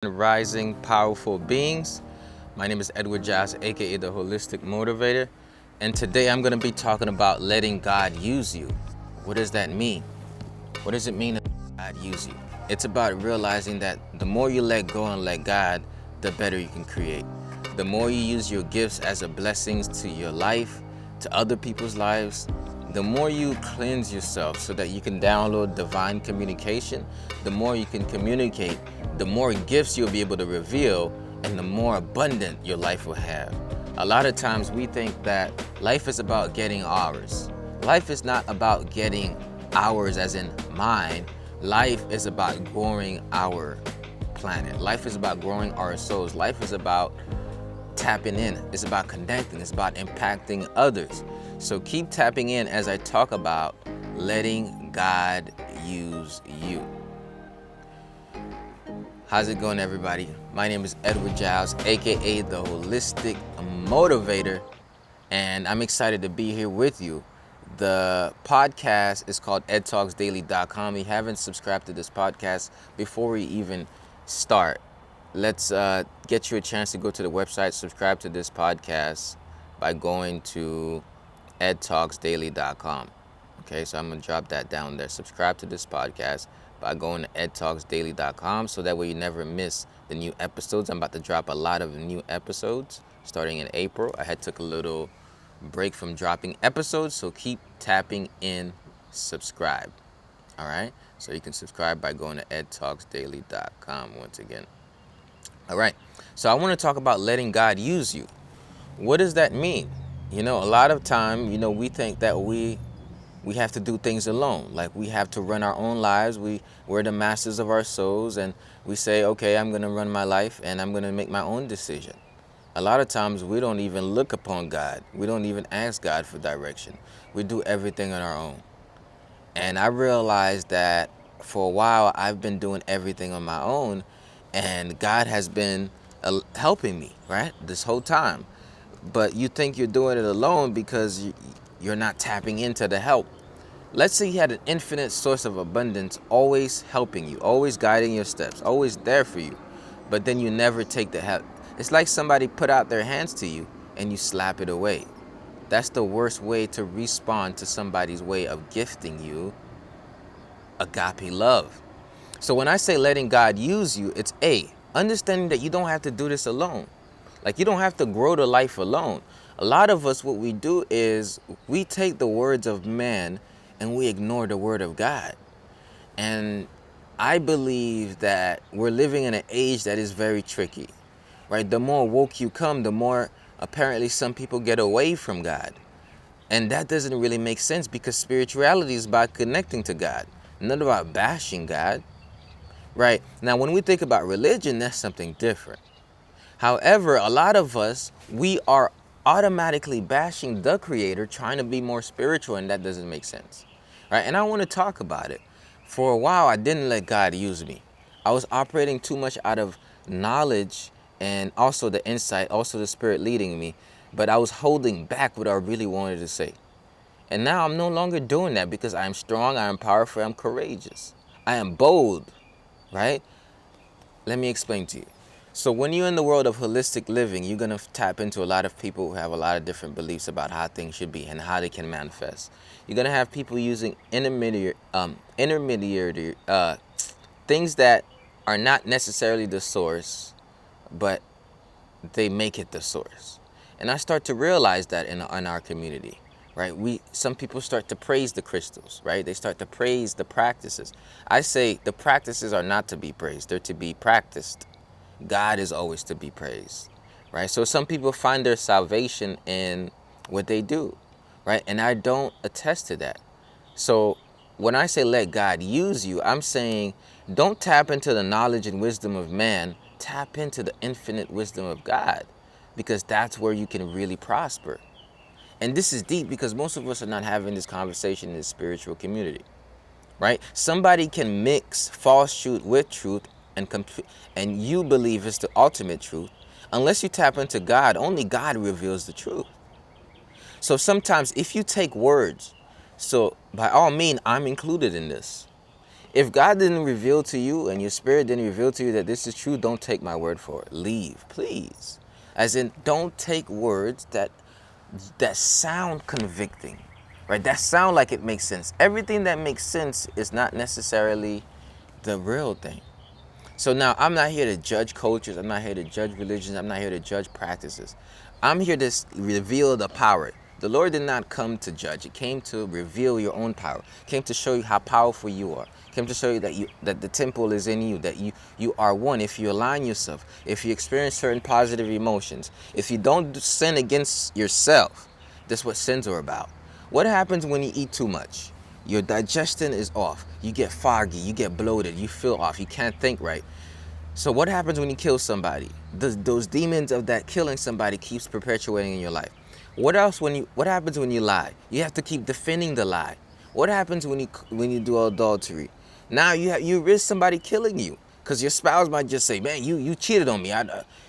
rising powerful beings. My name is Edward Giles, aka the Holistic Motivator, and today I'm going to be talking about letting God use you. What does that mean? What does it mean to let God use you? It's about realizing that the more you let go and let God, the better you can create. The more you use your gifts as a blessings to your life, to other people's lives, the more you cleanse yourself so that you can download divine communication, the more you can communicate, the more gifts you'll be able to reveal, and the more abundant your life will have. A lot of times we think that life is about getting ours. Life is not about getting ours as in mine. Life is about growing our planet. Life is about growing our souls. Life is about tapping in. It's about connecting. It's about impacting others. So keep tapping in as I talk about letting God use you. How's it going, everybody? My name is Edward Giles, aka the Holistic Motivator, and I'm excited to be here with you. The podcast is called edtalksdaily.com. If you haven't subscribed to this podcast, before we even start, let's get you a chance to go to the website, subscribe to this podcast by going to edtalksdaily.com. Okay, so I'm going to drop that down there. Subscribe to this podcast by going to edtalksdaily.com so that way you never miss the new episodes. I'm about to drop a lot of new episodes starting in April. I had took a little break from dropping episodes, so keep tapping in, subscribe. All right, so you can subscribe by going to edtalksdaily.com once again. All right, so I want to talk about letting God use you. What does that mean? You know, a lot of time, we think that we have to do things alone. Like we have to run our own lives. We're the masters of our souls, and we say, okay, I'm going to run my life and I'm going to make my own decision. A lot of times we don't even look upon God. We don't even ask God for direction. We do everything on our own. And I realized that for a while I've been doing everything on my own, and God has been helping me, right, this whole time. But you think you're doing it alone because you're not tapping into the help. Let's say you had an infinite source of abundance always helping you, always guiding your steps, always there for you, but then you never take the help. It's like somebody put out their hands to you and you slap it away. That's the worst way to respond to somebody's way of gifting you agape love. So when I say letting God use you, it's understanding that you don't have to do this alone. Like you don't have to grow the life alone. A lot of us, what we do is we take the words of man and we ignore the word of God. And I believe that we're living in an age that is very tricky, right? The more woke you come, the more apparently some people get away from God. And that doesn't really make sense because spirituality is about connecting to God, not about bashing God, right? Now, when we think about religion, that's something different. However, a lot of us, we are automatically bashing the Creator, trying to be more spiritual, and that doesn't make sense, right? And I want to talk about it. For a while, I didn't let God use me. I was operating too much out of knowledge and also the insight, also the Spirit leading me, but I was holding back what I really wanted to say. And now I'm no longer doing that because I am strong, I am powerful, I am courageous, I am bold, right? Let me explain to you. So when you're in the world of holistic living, you're going to tap into a lot of people who have a lot of different beliefs about how things should be and how they can manifest. You're going to have people using intermediary things that are not necessarily the source, but they make it the source. And I start to realize that in our community, right? Some people start to praise the crystals, right? They start to praise the practices. I say the practices are not to be praised, they're to be practiced. God is always to be praised, right? So some people find their salvation in what they do, right? And I don't attest to that. So when I say let God use you, I'm saying don't tap into the knowledge and wisdom of man, tap into the infinite wisdom of God, because that's where you can really prosper. And this is deep because most of us are not having this conversation in the spiritual community, right? Somebody can mix false truth with truth and you believe it's the ultimate truth. Unless you tap into God, only God reveals the truth. So sometimes if you take words, so by all means, I'm included in this. If God didn't reveal to you and your spirit didn't reveal to you that this is true, don't take my word for it. Leave, please. As in, don't take words that sound convicting, right? That sound like it makes sense. Everything that makes sense is not necessarily the real thing. So now I'm not here to judge cultures. I'm not here to judge religions. I'm not here to judge practices. I'm here to reveal the power. The Lord did not come to judge. It came to reveal your own power. It came to show you how powerful you are. It came to show you that the temple is in you, that you are one. If you align yourself, if you experience certain positive emotions, if you don't sin against yourself, that's what sins are about. What happens when you eat too much? Your digestion is off. You get foggy. You get bloated. You feel off. You can't think right. So what happens when you kill somebody? Those demons of that killing somebody keeps perpetuating in your life. What happens when you lie? You have to keep defending the lie. What happens when you do adultery? Now you risk somebody killing you because your spouse might just say, "Man, you cheated on me."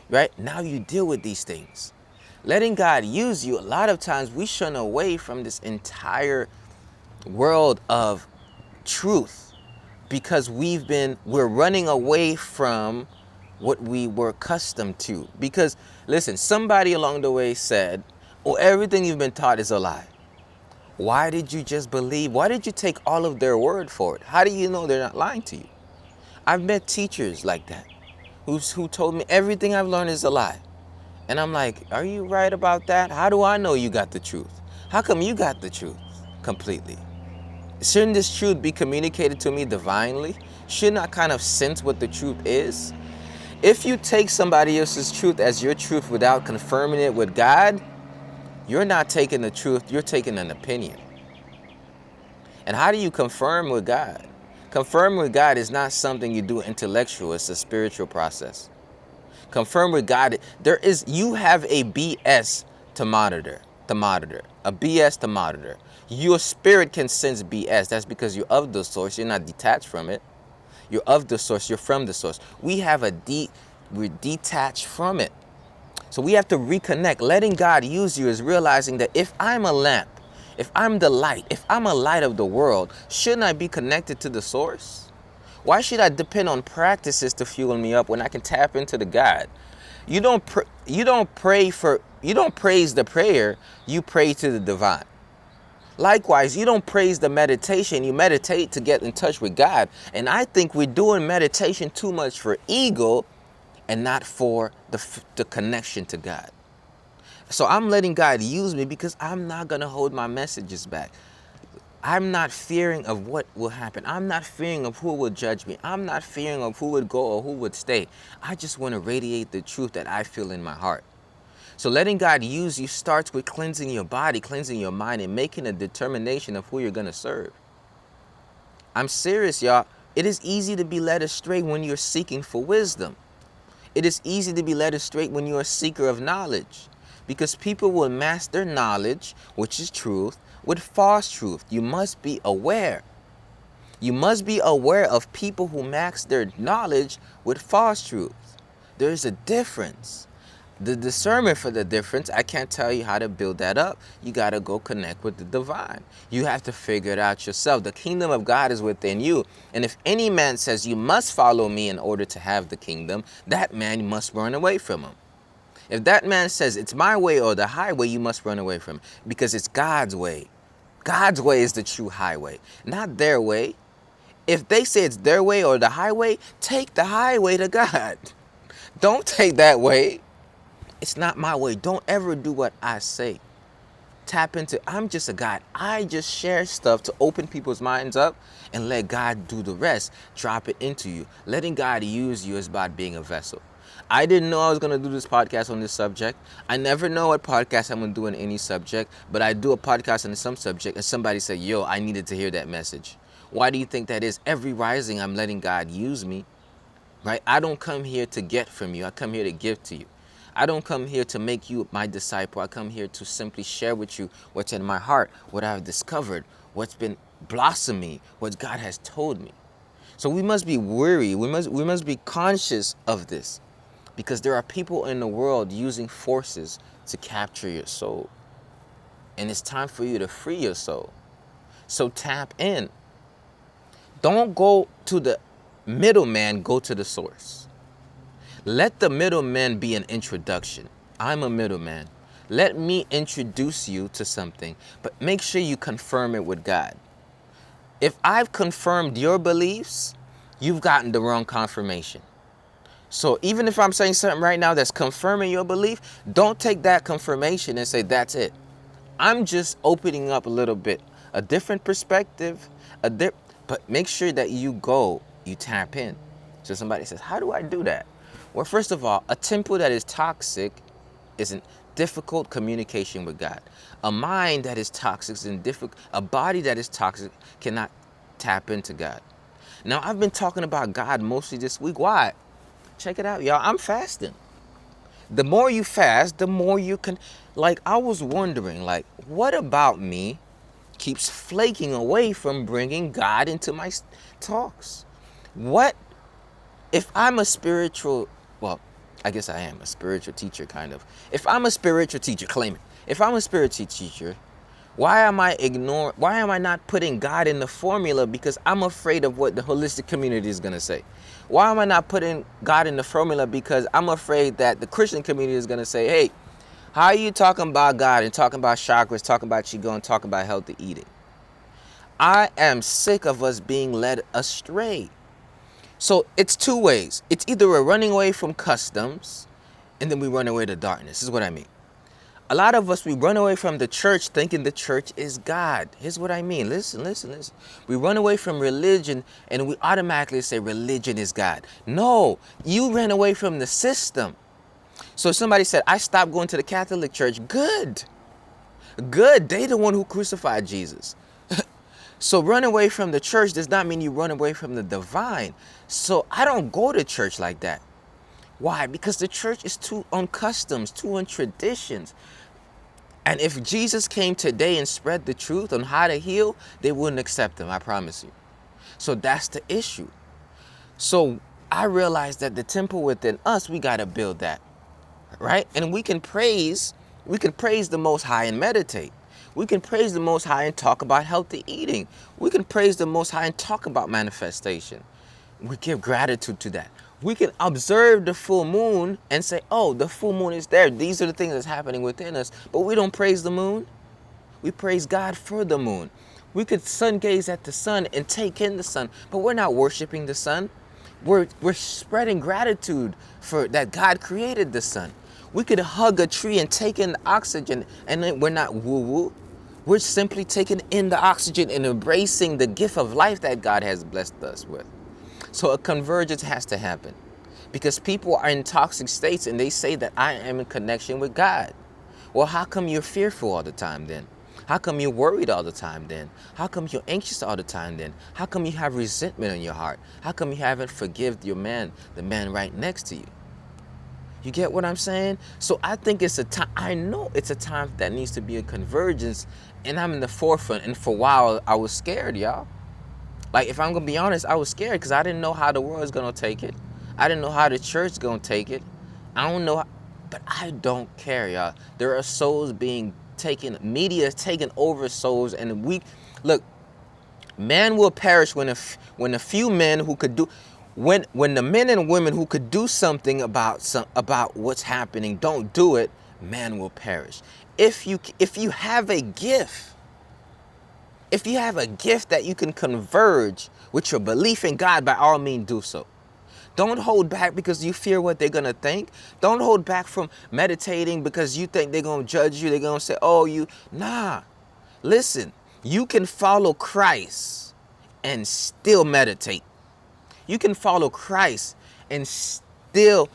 Right? Now you deal with these things. Letting God use you, a lot of times we shun away from this entire world of truth because we're running away from what we were accustomed to. Because listen, somebody along the way said, "Oh, everything you've been taught is a lie." Why did you just believe? Why did you take all of their word for it? How do you know they're not lying to you? I've met teachers like that who told me everything I've learned is a lie. And I'm like, are you right about that? How do I know you got the truth? How come you got the truth completely? Shouldn't this truth be communicated to me divinely? Shouldn't I kind of sense what the truth is? If you take somebody else's truth as your truth without confirming it with God, you're not taking the truth, you're taking an opinion. And how do you confirm with God? Confirm with God is not something you do intellectual, it's a spiritual process. Confirm with God, you have a BS to monitor, a BS to monitor. Your spirit can sense BS. That's because you're of the source. You're not detached from it. You're of the source. You're from the source. We're detached from it. So we have to reconnect. Letting God use you is realizing that if I'm a lamp, if I'm the light, if I'm a light of the world, shouldn't I be connected to the source? Why should I depend on practices to fuel me up when I can tap into the God? You don't praise the prayer, you pray to the divine. Likewise, you don't praise the meditation, you meditate to get in touch with God. And I think we're doing meditation too much for ego and not for the connection to God. So I'm letting God use me because I'm not going to hold my messages back. I'm not fearing of what will happen. I'm not fearing of who will judge me. I'm not fearing of who would go or who would stay. I just want to radiate the truth that I feel in my heart. So letting God use you starts with cleansing your body, cleansing your mind, and making a determination of who you're going to serve. I'm serious, y'all. It is easy to be led astray when you're seeking for wisdom. It is easy to be led astray when you're a seeker of knowledge, because people will mask their knowledge, which is truth, with false truth. You must be aware. You must be aware of people who mask their knowledge with false truth. There's a difference. The discernment for the difference, I can't tell you how to build that up. You got to go connect with the divine. You have to figure it out yourself. The kingdom of God is within you. And if any man says you must follow me in order to have the kingdom, that man must run away from him. If that man says it's my way or the highway, you must run away from it because it's God's way. God's way is the true highway, not their way. If they say it's their way or the highway, take the highway to God. Don't take that way. It's not my way. Don't ever do what I say. Tap into, I'm just a guide. I just share stuff to open people's minds up and let God do the rest. Drop it into you. Letting God use you is about being a vessel. I didn't know I was going to do this podcast on this subject. I never know what podcast I'm going to do on any subject, but I do a podcast on some subject and somebody said, yo, I needed to hear that message. Why do you think that is? Every rising, I'm letting God use me, right? I don't come here to get from you. I come here to give to you. I don't come here to make you my disciple. I come here to simply share with you what's in my heart, what I've discovered, what's been blossoming, what God has told me. So we must be weary. We must be conscious of this because there are people in the world using forces to capture your soul. And it's time for you to free your soul. So tap in. Don't go to the middleman, go to the source. Let the middleman be an introduction. I'm a middleman. Let me introduce you to something, but make sure you confirm it with God. If I've confirmed your beliefs, you've gotten the wrong confirmation. So even if I'm saying something right now that's confirming your belief, don't take that confirmation and say that's it. I'm just opening up a little bit, a different perspective, but make sure that you tap in. So somebody says, how do I do that? Well, first of all, a temple that is toxic is in difficult communication with God. A mind that is toxic is in difficult, a body that is toxic cannot tap into God. Now, I've been talking about God mostly this week. Why? Check it out, y'all. I'm fasting. The more you fast, the more you can, like, I was wondering, like, what about me keeps flaking away from bringing God into my talks? What if I'm a spiritual, well, I guess I am a spiritual teacher, kind of. If I'm a spiritual teacher, claim it. If I'm a spiritual teacher, why am I not putting God in the formula? Because I'm afraid of what the holistic community is going to say. Why am I not putting God in the formula? Because I'm afraid that the Christian community is going to say, hey, how are you talking about God and talking about chakras, talking about Qigong, talking about healthy eating? I am sick of us being led astray. So it's two ways. It's either we're running away from customs and then we run away to darkness. This is what I mean. A lot of us, we run away from the church thinking the church is God. Here's what I mean. Listen. We run away from religion and we automatically say religion is God. No, you ran away from the system. So somebody said, I stopped going to the Catholic Church. Good. They the one who crucified Jesus. So run away from the church does not mean you run away from the divine. So I don't go to church like that. Why? Because the church is too on customs, too on traditions. And if Jesus came today and spread the truth on how to heal, they wouldn't accept him, I promise you. So that's the issue. So I realized that the temple within us, we got to build that, right? And we can praise the Most High and meditate. We can praise the Most High and talk about healthy eating. We can praise the Most High and talk about manifestation. We give gratitude to that. We can observe the full moon and say, oh, the full moon is there. These are the things that's happening within us. But we don't praise the moon. We praise God for the moon. We could sun gaze at the sun and take in the sun, but we're not worshiping the sun. We're spreading gratitude for that God created the sun. We could hug a tree and take in the oxygen, and then we're not woo-woo. We're simply taking in the oxygen and embracing the gift of life that God has blessed us with. So a convergence has to happen because people are in toxic states and they say that I am in connection with God. Well, how come you're fearful all the time then? How come you're worried all the time then? How come you're anxious all the time then? How come you have resentment in your heart? How come you haven't forgiven your man, the man right next to you? You get what I'm saying? So I think it's a time, I know it's a time that needs to be a convergence, and I'm in the forefront. And for a while, I was scared, y'all. Like, if I'm going to be honest, I was scared because I didn't know how the world is going to take it. I didn't know how the church is going to take it. I don't know, but I don't care, y'all. There are souls being taken, media is taking over souls, and look, man will perish when a few men who could do, when the men and women who could do something about what's happening don't do it, man will perish. If you have a gift, that you can converge with your belief in God, by all means do so. Don't hold back because you fear what they're going to think. Don't hold back from meditating because you think they're going to judge you. They're going to say, oh, nah. Listen, you can follow Christ and still meditate. You can follow Christ and still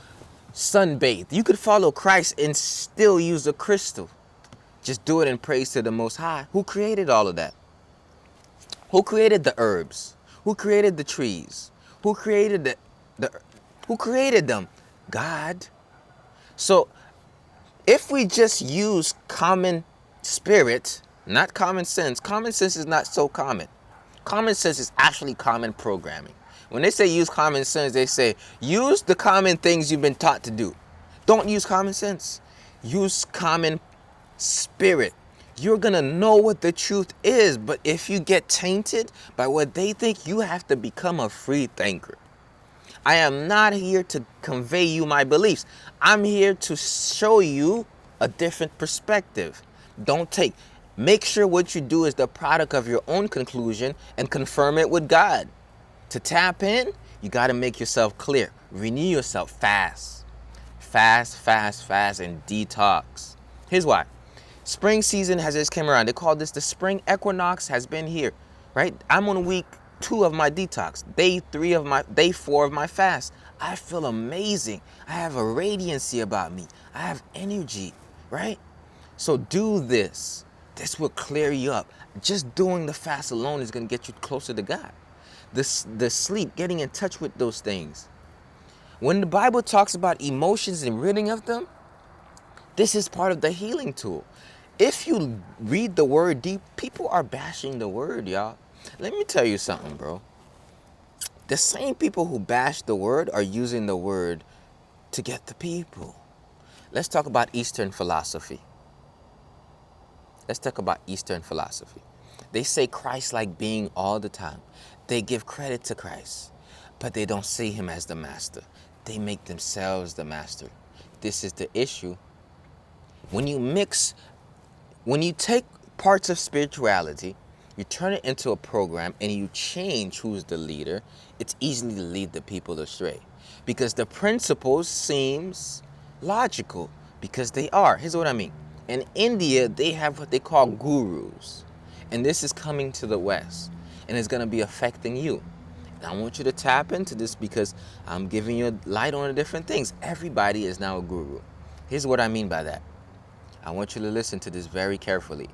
sunbathe. You could follow Christ and still use a crystal. Just do it in praise to the Most High, who created all of that. Who created the herbs? Who created the trees? Who created who created them? God. So if we just use common spirit, not common sense is not so common. Common sense is actually common programming. When they say use common sense, they say use the common things you've been taught to do. Don't use common sense. Use common spirit. You're going to know what the truth is. But if you get tainted by what they think, you have to become a free thinker. I am not here to convey you my beliefs. I'm here to show you a different perspective. Make sure what you do is the product of your own conclusion and confirm it with God. To tap in, you got to make yourself clear. Renew yourself fast. Fast, and detox. Here's why. Spring season has just came around. They call this the spring equinox has been here, right? I'm on week 2 of my detox, day 4 of my fast. I feel amazing. I have a radiancy about me. I have energy, right? So do this. This will clear you up. Just doing the fast alone is going to get you closer to God. The sleep, getting in touch with those things. When the Bible talks about emotions and ridding of them, this is part of the healing tool. If you read the word deep, people are bashing the word, y'all. Let me tell you something, bro. The same people who bash the word are using the word to get the people. Let's talk about Eastern philosophy. They say Christ-like being all the time. They give credit to Christ, but they don't see him as the master. They make themselves the master. This is the issue. When you take parts of spirituality, you turn it into a program, and you change who's the leader, it's easy to lead the people astray. Because the principles seems logical, because they are. Here's what I mean. In India, they have what they call gurus. And this is coming to the West, and it's going to be affecting you. And I want you to tap into this because I'm giving you light on the different things. Everybody is now a guru. Here's what I mean by that. I want you to listen to this very carefully.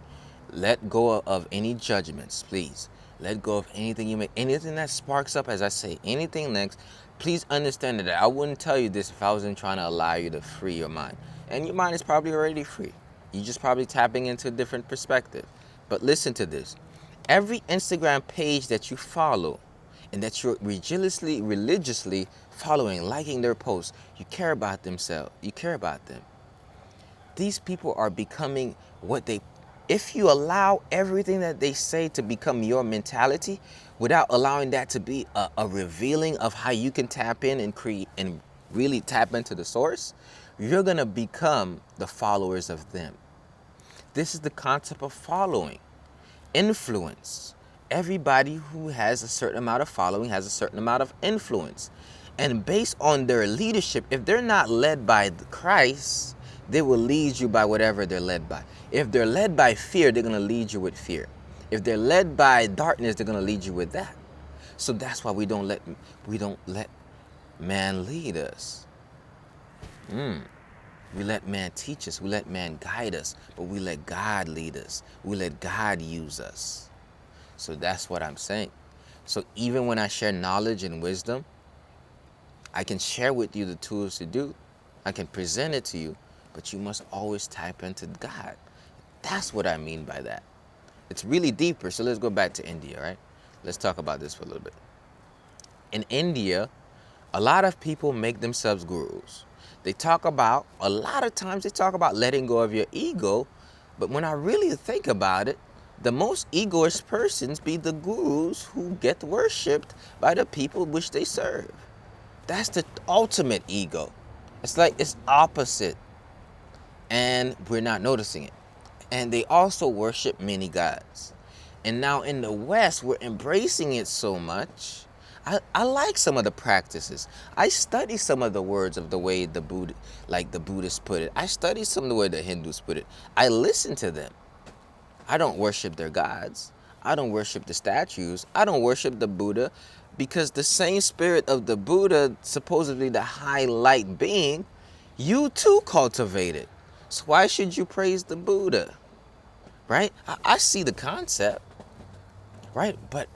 Let go of any judgments, please. Let go of anything you make, anything that sparks up, as I say, anything next. Please understand that I wouldn't tell you this if I wasn't trying to allow you to free your mind. And your mind is probably already free. You're just probably tapping into a different perspective. But listen to this. Every Instagram page that you follow and that you're religiously following, liking their posts, you care about themselves. You care about them. These people are becoming if you allow everything that they say to become your mentality without allowing that to be a revealing of how you can tap in and create and really tap into the source, you're going to become the followers of them. This is the concept of following. Influence. Everybody who has a certain amount of following has a certain amount of influence. And based on their leadership, if they're not led by Christ, they will lead you by whatever they're led by. If they're led by fear, they're going to lead you with fear. If they're led by darkness, they're going to lead you with that. So that's why we don't let man lead us. We let man teach us. We let man guide us. But we let God lead us. We let God use us. So that's what I'm saying. So even when I share knowledge and wisdom, I can share with you the tools to do. I can present it to you. But you must always tap into God. That's what I mean by that. It's really deeper. So let's go back to India, right? Let's talk about this for a little bit. In India, a lot of people make themselves gurus. A lot of times they talk about letting go of your ego. But when I really think about it, the most egoist persons be the gurus who get worshipped by the people which they serve. That's the ultimate ego. It's like it's opposite. And we're not noticing it. And they also worship many gods. And now in the West, we're embracing it so much. I like some of the practices. I study some of the words of the way the Buddhists put it. I study some of the way the Hindus put it. I listen to them. I don't worship their gods. I don't worship the statues. I don't worship the Buddha, because the same spirit of the Buddha, supposedly the high light being, you too cultivated. So why should you praise the Buddha? Right? I see the concept. Right? But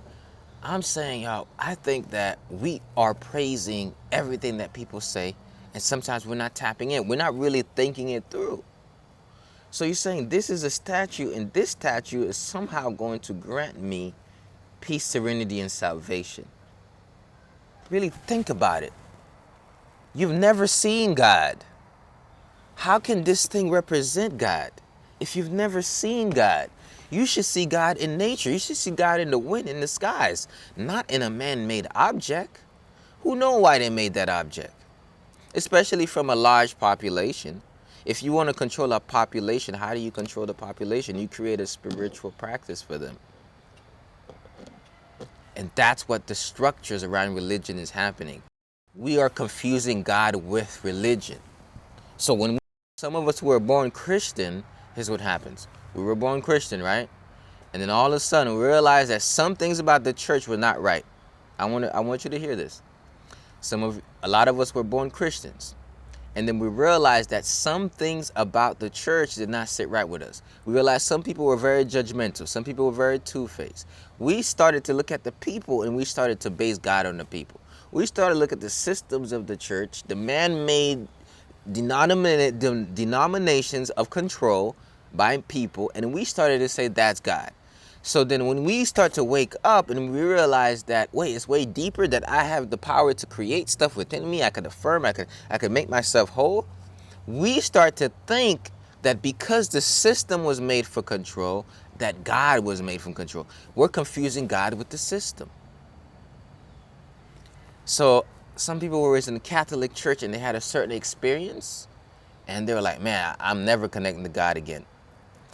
I'm saying, y'all, I think that we are praising everything that people say, and sometimes we're not tapping in. We're not really thinking it through. So you're saying this is a statue, and this statue is somehow going to grant me peace, serenity, and salvation. Really think about it. You've never seen God. How can this thing represent God? if you've never seen God, you should see God in nature. You should see God in the wind, in the skies, not in a man-made object. Who know why they made that object? Especially from a large population. If you want to control a population, how do you control the population? You create a spiritual practice for them. And that's what the structures around religion is happening. We are confusing God with religion. So when some of us were born Christian, here's what happens. We were born Christian, right? And then all of a sudden we realized that some things about the church were not right. I want you to hear this. A lot of us were born Christians. And then we realized that some things about the church did not sit right with us. We realized some people were very judgmental. Some people were very two-faced. We started to look at the people and we started to base God on the people. We started to look at the systems of the church, the man-made denominations of control by people, and we started to say that's God. So then when we start to wake up and we realize that, wait, it's way deeper, that I have the power to create stuff within me, I could affirm, I could make myself whole, we start to think that because the system was made for control, that God was made from control. We're confusing God with the system. So some people were raised in the Catholic Church and they had a certain experience and they were like, man, I'm never connecting to God again.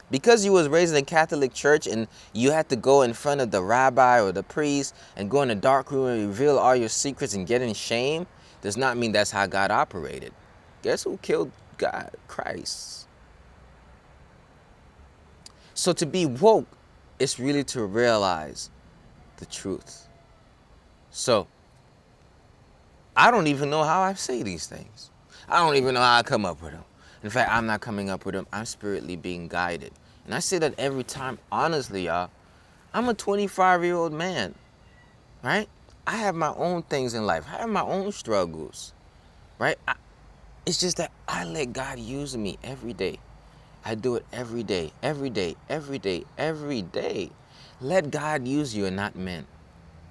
Because you was raised in a Catholic church and you had to go in front of the rabbi or the priest and go in a dark room and reveal all your secrets and get in shame, does not mean that's how God operated. Guess who killed God? Christ. So to be woke is really to realize the truth. So I don't even know how I say these things. I don't even know how I come up with them. In fact, I'm not coming up with them. I'm spiritually being guided. And I say that every time, honestly, y'all. I'm a 25-year-old man, right? I have my own things in life. I have my own struggles, right? It's just that I let God use me every day. I do it every day, every day, every day, every day. Let God use you and not men.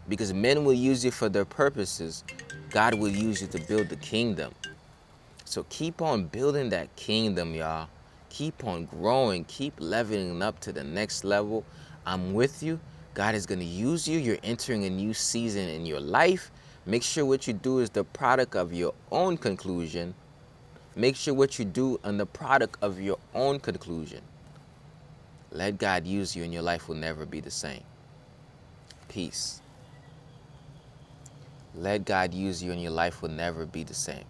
Because men will use you for their purposes. God will use you to build the kingdom. So keep on building that kingdom, y'all. Keep on growing. Keep leveling up to the next level. I'm with you. God is going to use you. You're entering a new season in your life. Make sure what you do is the product of your own conclusion. Make sure what you do is the product of your own conclusion. Let God use you and your life will never be the same. Peace. Let God use you and your life will never be the same.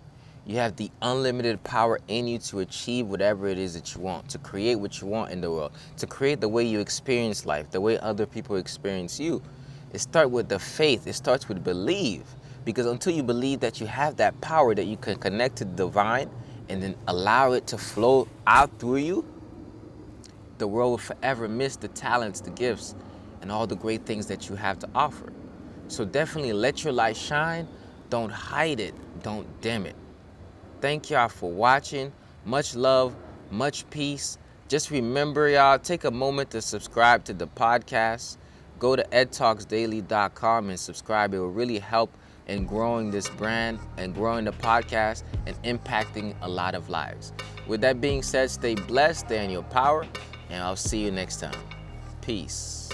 You have the unlimited power in you to achieve whatever it is that you want, to create what you want in the world, to create the way you experience life, the way other people experience you. It starts with the faith. It starts with believe. Because until you believe that you have that power, that you can connect to the divine and then allow it to flow out through you, the world will forever miss the talents, the gifts, and all the great things that you have to offer. So definitely let your light shine. Don't hide it. Don't dim it. Thank y'all for watching. Much love, much peace. Just remember, y'all, take a moment to subscribe to the podcast. Go to edtalksdaily.com and subscribe. It will really help in growing this brand and growing the podcast and impacting a lot of lives. With that being said, stay blessed, stay in your power, and I'll see you next time. Peace.